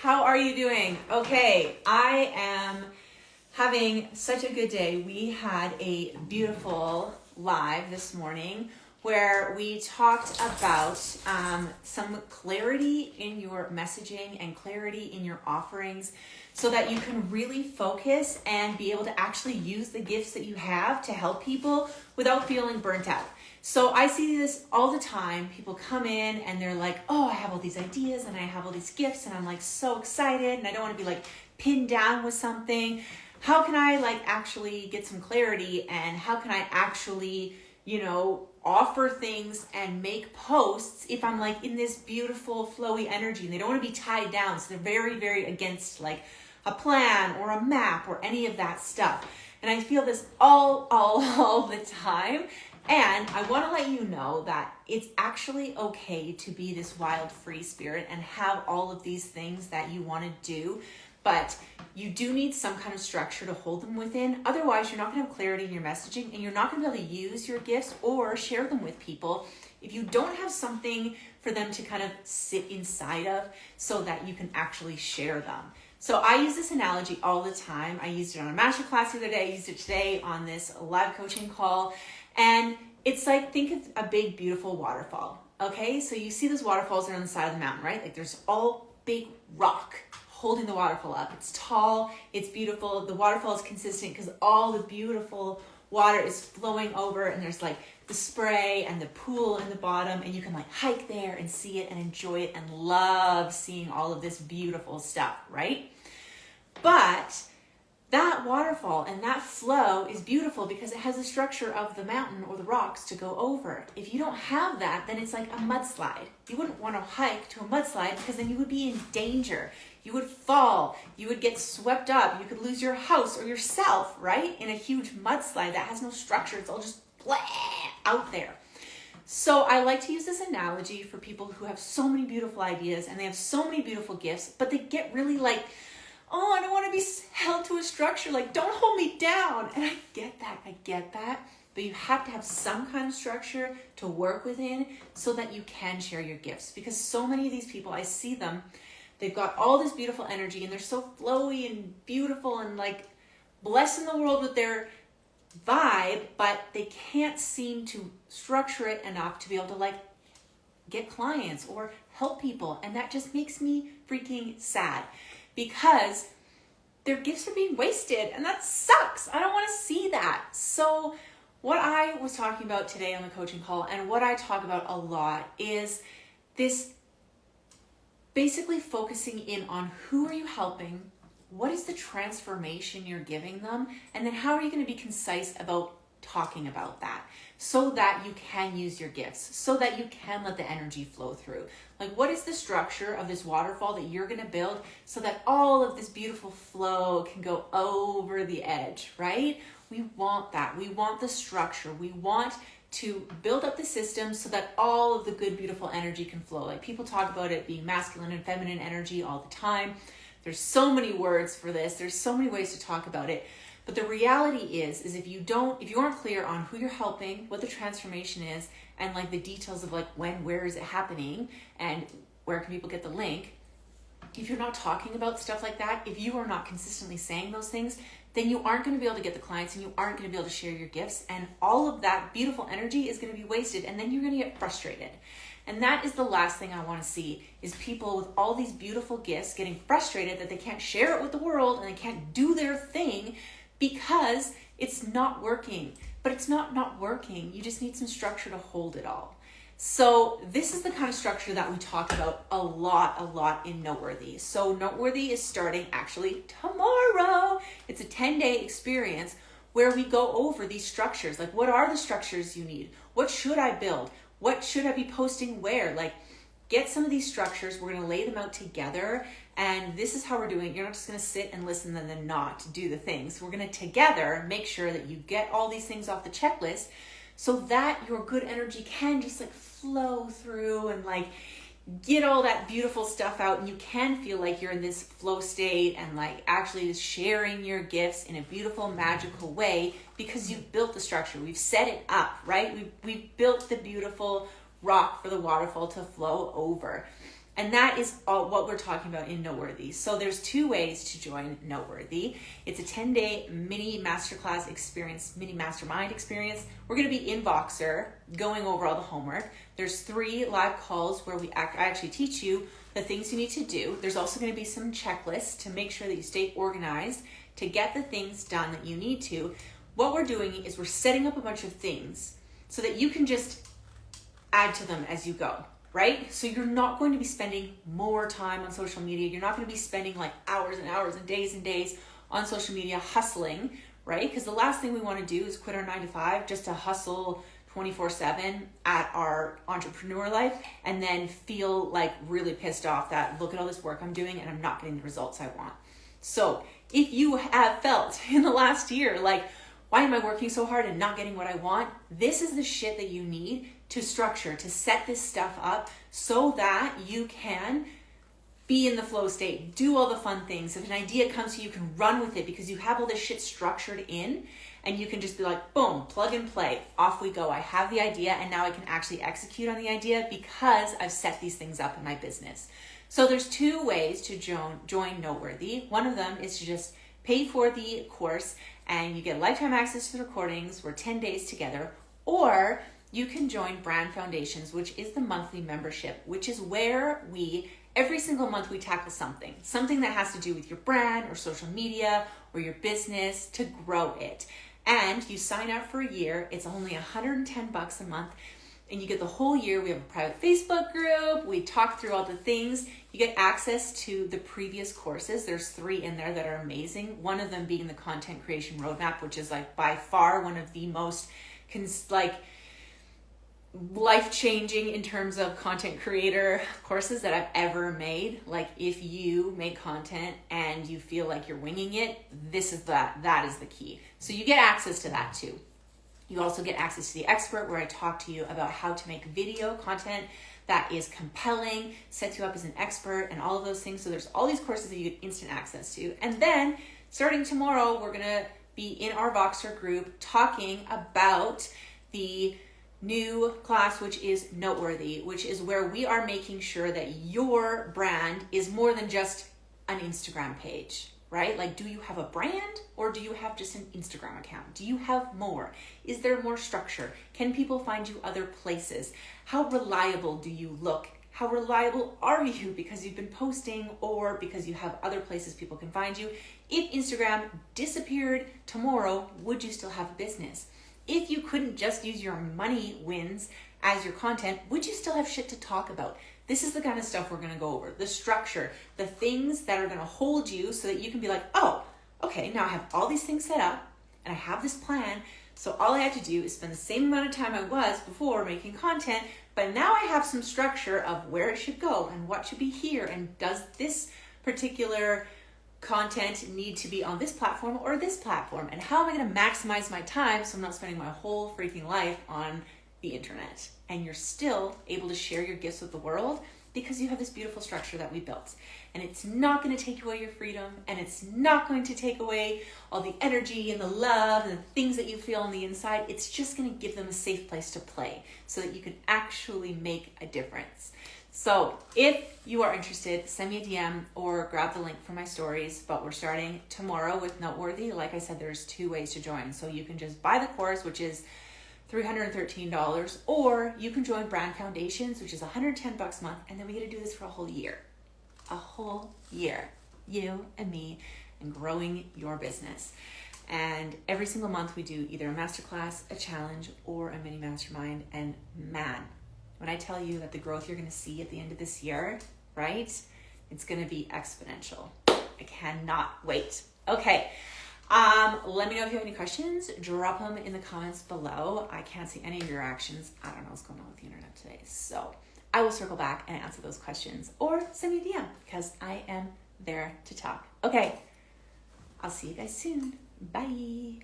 How are you doing? Okay, I am having such a good day. We had a beautiful live this morning where we talked about some clarity in your messaging and clarity in your offerings so that you can really focus and be able to actually use the gifts that you have to help people without feeling burnt out. So I see this all the time. People come in and they're like, oh, I have all these ideas and I have all these gifts and I'm like so excited and I don't want to be like pinned down with something. How can I like actually get some clarity and how can I actually, offer things and make posts if I'm like in this beautiful flowy energy and they don't want to be tied down. So they're very, very against like a plan or a map or any of that stuff. And I feel this all the time. And I want to let you know that it's actually okay to be this wild, free spirit and have all of these things that you want to do, but you do need some kind of structure to hold them within. Otherwise, you're not going to have clarity in your messaging and you're not going to be able to use your gifts or share them with people if you don't have something for them to kind of sit inside of so that you can actually share them. So I use this analogy all the time. I used it on a masterclass the other day. I used it today on this live coaching call. And it's like, think of a big, beautiful waterfall, okay? So you see those waterfalls that are on the side of the mountain, right? Like there's all big rock holding the waterfall up. It's tall, it's beautiful. The waterfall is consistent because all the beautiful water is flowing over and there's like the spray and the pool in the bottom and you can like hike there and see it and enjoy it and love seeing all of this beautiful stuff, right? But that waterfall and that flow is beautiful because it has the structure of the mountain or the rocks to go over. If you don't have that, then it's like a mudslide. You wouldn't want to hike to a mudslide because then you would be in danger. You would fall, you would get swept up, you could lose your house or yourself, right? In a huge mudslide that has no structure, it's all just blah, out there. So I like to use this analogy for people who have so many beautiful ideas and they have so many beautiful gifts, but they get really like, oh, I don't want to be held to a structure. Like, don't hold me down. And I get that. But you have to have some kind of structure to work within so that you can share your gifts. Because so many of these people, I see them, they've got all this beautiful energy and they're so flowy and beautiful and like blessing the world with their vibe, but they can't seem to structure it enough to be able to like get clients or help people. And that just makes me freaking sad. Because their gifts are being wasted and that sucks. I don't want to see that. So what I was talking about today on the coaching call and what I talk about a lot is this basically focusing in on who are you helping, what is the transformation you're giving them, and then how are you going to be concise about talking about that so that you can use your gifts, so that you can let the energy flow through. Like, what is the structure of this waterfall that you're going to build so that all of this beautiful flow can go over the edge, right? We want that. We want the structure. We want to build up the system so that all of the good, beautiful energy can flow. Like, people talk about it being masculine and feminine energy all the time. There's so many words for this. There's so many ways to talk about it. But the reality is if you aren't clear on who you're helping, what the transformation is, and like the details of like when, where is it happening, and where can people get the link, if you're not talking about stuff like that, if you are not consistently saying those things, then you aren't going to be able to get the clients and you aren't going to be able to share your gifts, and all of that beautiful energy is going to be wasted, and then you're going to get frustrated. And that is the last thing I want to see, is people with all these beautiful gifts getting frustrated that they can't share it with the world and they can't do their thing because it's not working. But it's not working. You just need some structure to hold it all. So this is the kind of structure that we talk about a lot in Noteworthy. So Noteworthy is starting actually tomorrow. It's a 10-day experience where we go over these structures. Like, what are the structures you need? What should I build? What should I be posting where? Like, get some of these structures. We're going to lay them out together. And this is how we're doing it. You're not just going to sit and listen and then not do the things. We're going to together make sure that you get all these things off the checklist so that your good energy can just like flow through and like get all that beautiful stuff out, and you can feel like you're in this flow state and like actually just sharing your gifts in a beautiful, magical way because you've built the structure. We've set it up, right? We've built the beautiful rock for the waterfall to flow over. And that is all what we're talking about in Noteworthy. So there's 2 ways to join Noteworthy. It's a 10-day mini masterclass experience, mini mastermind experience. We're going to be in Voxer going over all the homework. There's 3 live calls where I actually teach you the things you need to do. There's also going to be some checklists to make sure that you stay organized to get the things done that you need to. What we're doing is we're setting up a bunch of things so that you can just add to them as you go. Right? So you're not going to be spending more time on social media. You're not going to be spending like hours and hours and days on social media hustling, right? Because the last thing we want to do is quit our 9 to 5 just to hustle 24/7 at our entrepreneur life and then feel like really pissed off that look at all this work I'm doing and I'm not getting the results I want. So if you have felt in the last year like, why am I working so hard and not getting what I want? This is the shit that you need to structure, to set this stuff up so that you can be in the flow state, do all the fun things. If an idea comes to you, you can run with it because you have all this shit structured in and you can just be like, boom, plug and play, off we go. I have the idea and now I can actually execute on the idea because I've set these things up in my business. So there's 2 ways to join Noteworthy. One of them is to just pay for the course and you get lifetime access to the recordings. We're 10 days together. Or you can join Brand Foundations, which is the monthly membership, which is where every single month we tackle something that has to do with your brand or social media or your business to grow it. And you sign up for a year. It's only $110 a month and you get the whole year. We have a private Facebook group. We talk through all the things. You get access to the previous courses. There's 3 in there that are amazing. One of them being the Content Creation Roadmap, which is like by far one of the most life-changing in terms of content creator courses that I've ever made. Like if you make content and you feel like you're winging it, that is the key. So you get access to that too. You also get access to the expert where I talk to you about how to make video content that is compelling, sets you up as an expert and all of those things. So there's all these courses that you get instant access to. And then starting tomorrow, we're going to be in our Voxer group talking about the new class, which is Noteworthy, which is where we are making sure that your brand is more than just an Instagram page, right? Like, do you have a brand or do you have just an Instagram account? Do you have more? Is there more structure? Can people find you other places? How reliable do you look? How reliable are you because you've been posting or because you have other places people can find you? If Instagram disappeared tomorrow, would you still have a business? If you couldn't just use your money wins as your content, would you still have shit to talk about? This is the kind of stuff we're going to go over. The structure, the things that are going to hold you so that you can be like, oh, okay, now I have all these things set up and I have this plan. So all I have to do is spend the same amount of time I was before making content, but now I have some structure of where it should go and what should be here. And does this particular content need to be on this platform or this platform? And how am I going to maximize my time so I'm not spending my whole freaking life on the internet? And you're still able to share your gifts with the world because you have this beautiful structure that we built. And it's not going to take away your freedom, and it's not going to take away all the energy and the love and the things that you feel on the inside. It's just going to give them a safe place to play so that you can actually make a difference. So if you are interested, send me a DM or grab the link from my stories. But we're starting tomorrow with Noteworthy. Like I said, there's 2 ways to join. So you can just buy the course, which is $313, or you can join Brand Foundations, which is $110 a month, and then we get to do this for a whole year. A whole year. You and me and growing your business. And every single month we do either a masterclass, a challenge, or a mini mastermind. And man, when I tell you that the growth you're going to see at the end of this year, right? It's going to be exponential. I cannot wait. Okay. Let me know if you have any questions. Drop them in the comments below. I can't see any of your reactions. I don't know what's going on with the internet today. So I will circle back and answer those questions or send me a DM because I am there to talk. Okay. I'll see you guys soon. Bye.